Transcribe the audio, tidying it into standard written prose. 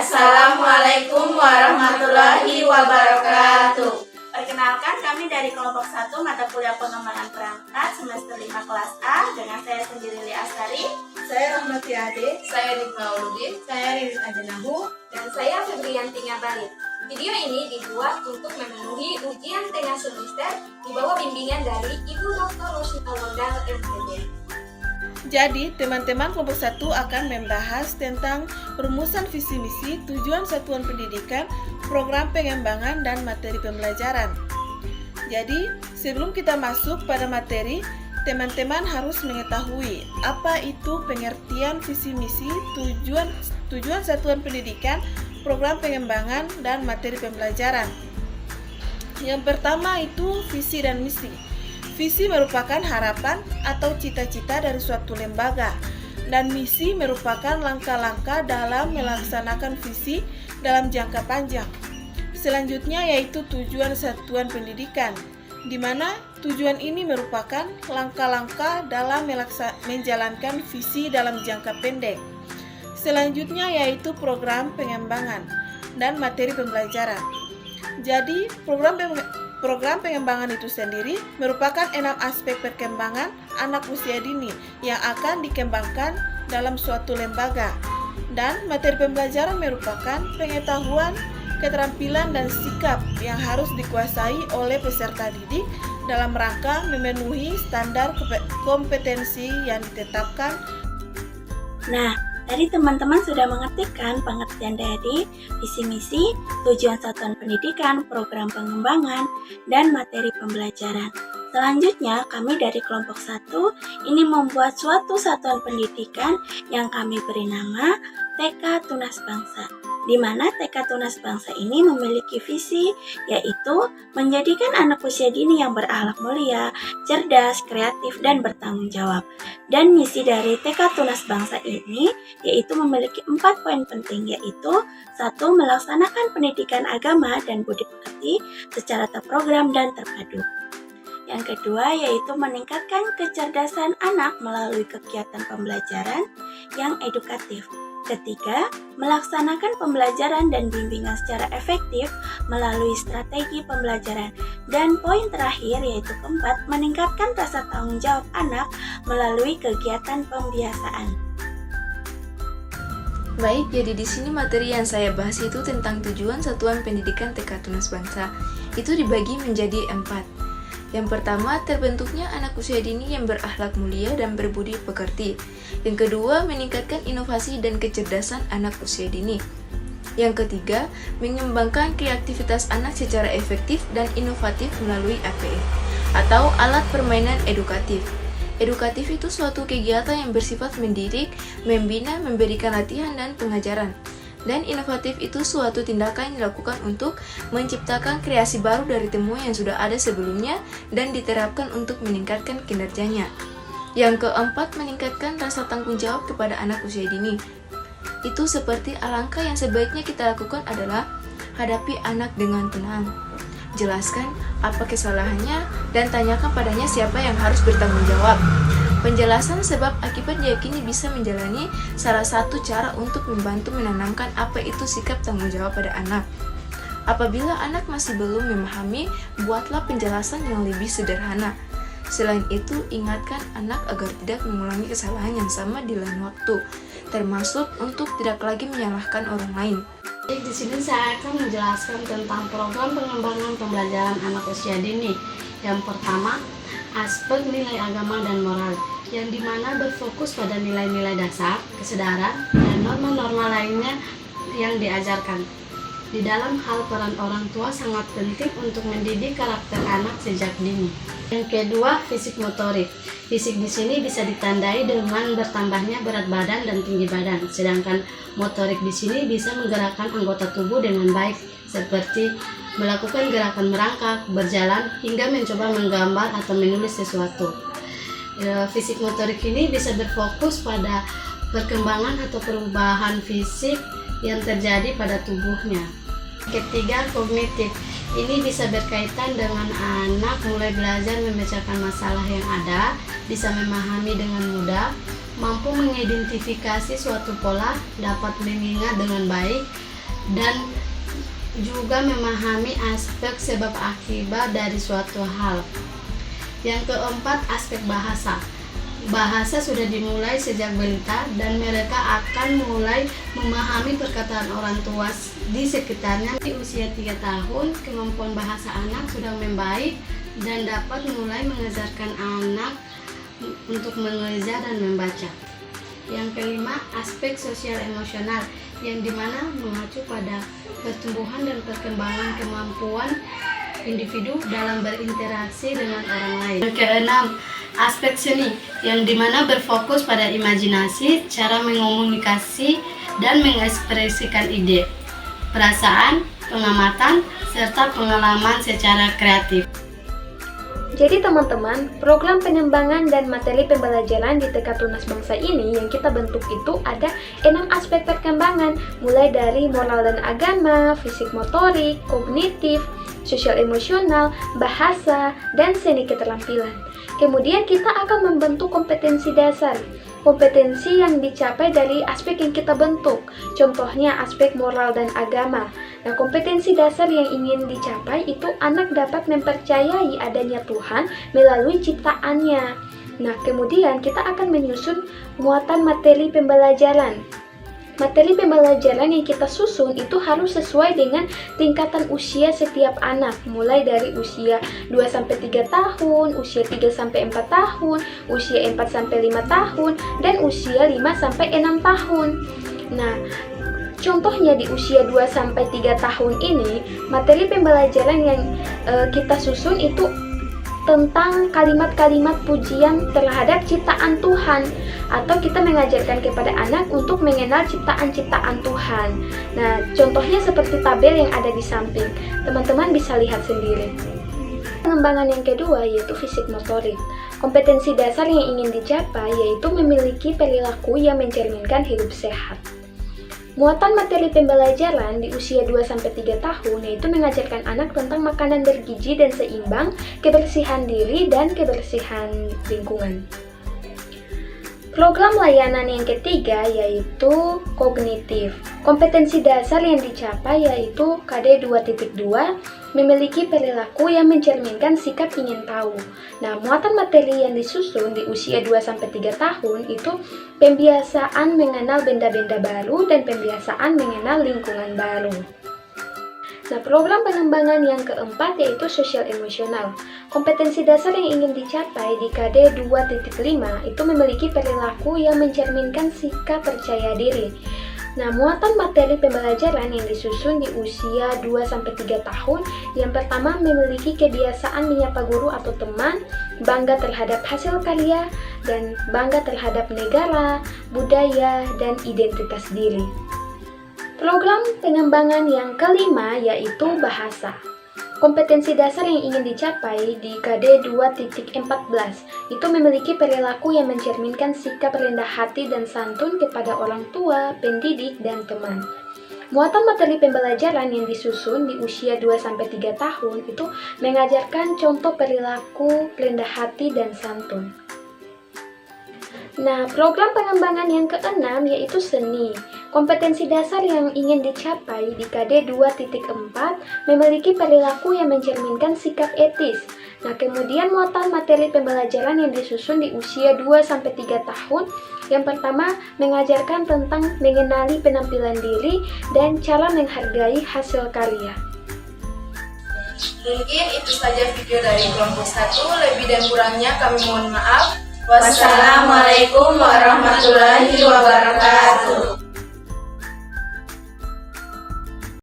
Assalamualaikum warahmatullahi wabarakatuh. Perkenalkan, kami dari kelompok 1 mata kuliah pengembangan perangkat semester 5 kelas A dengan saya sendiri Lia Astari, Saya Rahmati Ade. Saya Rizma Uludin. Saya Riris Ajenahu. Dan saya Febrianti Ngabalin. Video ini dibuat untuk memenuhi ujian tengah semester di bawah bimbingan dari Ibu Dr. Rosita Wondal, MPD. Jadi, teman-teman kelompok 1 akan membahas tentang rumusan visi misi, tujuan satuan pendidikan, program pengembangan, dan materi pembelajaran. Jadi, sebelum kita masuk pada materi, teman-teman harus mengetahui apa itu pengertian visi misi, tujuan satuan pendidikan, program pengembangan, dan materi pembelajaran. Yang pertama itu visi dan misi. Visi merupakan harapan atau cita-cita dari suatu lembaga, dan misi merupakan langkah-langkah dalam melaksanakan visi dalam jangka panjang. Selanjutnya yaitu tujuan satuan pendidikan, di mana tujuan ini merupakan langkah-langkah dalam menjalankan visi dalam jangka pendek. Selanjutnya yaitu program pengembangan dan materi pembelajaran. Jadi, program pengembangan itu sendiri merupakan 6 aspek perkembangan anak usia dini yang akan dikembangkan dalam suatu lembaga. Dan materi pembelajaran merupakan pengetahuan, keterampilan, dan sikap yang harus dikuasai oleh peserta didik dalam rangka memenuhi standar kompetensi yang ditetapkan. Nah, tadi teman-teman sudah mengerti kan pengertian dari visi misi, tujuan satuan pendidikan, program pengembangan, dan materi pembelajaran. Selanjutnya, kami dari kelompok 1 ini membuat suatu satuan pendidikan yang kami beri nama TK Tunas Bangsa, di mana TK Tunas Bangsa ini memiliki visi, yaitu menjadikan anak usia dini yang berakhlak mulia, cerdas, kreatif, dan bertanggung jawab. Dan misi dari TK Tunas Bangsa ini yaitu memiliki 4 poin penting, yaitu 1. Melaksanakan pendidikan agama dan budi pekerti secara terprogram dan terpadu. Yang kedua yaitu meningkatkan kecerdasan anak melalui kegiatan pembelajaran yang edukatif. Ketiga, melaksanakan pembelajaran dan bimbingan secara efektif melalui strategi pembelajaran. Dan poin terakhir yaitu keempat, meningkatkan rasa tanggung jawab anak melalui kegiatan pembiasaan. Baik, jadi di sini materi yang saya bahas itu tentang tujuan satuan pendidikan TK Tunas Bangsa. Itu dibagi menjadi 4. Yang pertama, terbentuknya anak usia dini yang berakhlak mulia dan berbudi pekerti. Yang kedua, meningkatkan inovasi dan kecerdasan anak usia dini. Yang ketiga, mengembangkan kreativitas anak secara efektif dan inovatif melalui APE atau alat permainan edukatif. Edukatif itu suatu kegiatan yang bersifat mendidik, membina, memberikan latihan dan pengajaran. Dan inovatif itu suatu tindakan yang dilakukan untuk menciptakan kreasi baru dari temuan yang sudah ada sebelumnya dan diterapkan untuk meningkatkan kinerjanya. Yang keempat, meningkatkan rasa tanggung jawab kepada anak usia dini. Itu seperti alangkah yang sebaiknya kita lakukan adalah hadapi anak dengan tenang. Jelaskan apa kesalahannya dan tanyakan padanya siapa yang harus bertanggung jawab. Penjelasan sebab akibat diyakini bisa menjalani salah satu cara untuk membantu menanamkan apa itu sikap tanggung jawab pada anak. Apabila anak masih belum memahami, buatlah penjelasan yang lebih sederhana. Selain itu, ingatkan anak agar tidak mengulangi kesalahan yang sama di lain waktu, termasuk untuk tidak lagi menyalahkan orang lain. Di sini saya akan menjelaskan tentang program pengembangan pembelajaran anak usia dini. Yang pertama, aspek nilai agama dan moral, yang dimana berfokus pada nilai-nilai dasar, kesadaran, dan norma-norma lainnya yang diajarkan. Di dalam hal peran orang tua sangat penting untuk mendidik karakter anak sejak dini. Yang kedua, fisik motorik. Fisik di sini bisa ditandai dengan bertambahnya berat badan dan tinggi badan, sedangkan motorik di sini bisa menggerakkan anggota tubuh dengan baik, seperti melakukan gerakan merangkak, berjalan, hingga mencoba menggambar atau menulis sesuatu. Fisik motorik ini bisa berfokus pada perkembangan atau perubahan fisik yang terjadi pada tubuhnya. Ketiga, kognitif. Ini bisa berkaitan dengan anak mulai belajar memecahkan masalah yang ada, bisa memahami dengan mudah, mampu mengidentifikasi suatu pola, dapat mengingat dengan baik, dan juga memahami aspek sebab akibat dari suatu hal. Yang keempat, aspek bahasa. Bahasa sudah dimulai sejak balita dan mereka akan mulai memahami perkataan orang tua di sekitarnya. Di usia 3 tahun, kemampuan bahasa anak sudah membaik dan dapat mulai mengajarkan anak untuk mengeja dan membaca. Yang kelima, aspek sosial emosional, yang dimana mengacu pada pertumbuhan dan perkembangan kemampuan individu dalam berinteraksi dengan orang lain. Yang keenam, aspek seni, yang dimana berfokus pada imajinasi, cara mengomunikasi dan mengekspresikan ide, perasaan, pengamatan, serta pengalaman secara kreatif. Jadi teman-teman, program pengembangan dan materi pembelajaran di TK Tunas Bangsa ini yang kita bentuk itu ada 6 aspek perkembangan, mulai dari moral dan agama, fisik motorik, kognitif, sosial emosional, bahasa, dan seni keterampilan. Kemudian kita akan membentuk kompetensi dasar. Kompetensi yang dicapai dari aspek yang kita bentuk, contohnya aspek moral dan agama. Nah, kompetensi dasar yang ingin dicapai itu anak dapat mempercayai adanya Tuhan melalui ciptaannya. Nah, kemudian kita akan menyusun muatan materi pembelajaran. Materi pembelajaran yang kita susun itu harus sesuai dengan tingkatan usia setiap anak, mulai dari usia 2-3 tahun, usia 3-4 tahun, usia 4-5 tahun, dan usia 5-6 tahun. Nah, contohnya di usia 2-3 tahun ini, materi pembelajaran yang kita susun itu tentang kalimat-kalimat pujian terhadap ciptaan Tuhan, atau kita mengajarkan kepada anak untuk mengenal ciptaan-ciptaan Tuhan. Nah, contohnya seperti tabel yang ada di samping. Teman-teman bisa lihat sendiri. Pengembangan yang kedua yaitu fisik motorik. Kompetensi dasar yang ingin dicapai yaitu memiliki perilaku yang mencerminkan hidup sehat. Muatan materi pembelajaran di usia 2-3 tahun yaitu mengajarkan anak tentang makanan bergizi dan seimbang, kebersihan diri, dan kebersihan lingkungan. Program layanan yang ketiga yaitu kognitif. Kompetensi dasar yang dicapai yaitu KD 2.2, memiliki perilaku yang mencerminkan sikap ingin tahu. Nah, muatan materi yang disusun di usia 2-3 tahun itu pembiasaan mengenal benda-benda baru dan pembiasaan mengenal lingkungan baru. Nah, program pengembangan yang keempat yaitu sosial emosional. Kompetensi dasar yang ingin dicapai di KD 2.5 itu memiliki perilaku yang mencerminkan sikap percaya diri. Nah, muatan materi pembelajaran yang disusun di usia 2-3 tahun, yang pertama memiliki kebiasaan menyapa guru atau teman, bangga terhadap hasil karya, dan bangga terhadap negara, budaya, dan identitas diri. Program pengembangan yang kelima yaitu bahasa. Kompetensi dasar yang ingin dicapai di KD 2.14 itu memiliki perilaku yang mencerminkan sikap rendah hati dan santun kepada orang tua, pendidik, dan teman. Muatan materi pembelajaran yang disusun di usia 2-3 tahun itu mengajarkan contoh perilaku rendah hati dan santun. Nah, program pengembangan yang keenam yaitu seni. Kompetensi dasar yang ingin dicapai di KD 2.4 memiliki perilaku yang mencerminkan sikap etis. Nah, kemudian muatan materi pembelajaran yang disusun di usia 2-3 tahun, yang pertama mengajarkan tentang mengenali penampilan diri dan cara menghargai hasil karya. Mungkin itu saja video dari kelompok 1, lebih dan kurangnya kami mohon maaf. Wassalamualaikum warahmatullahi wabarakatuh.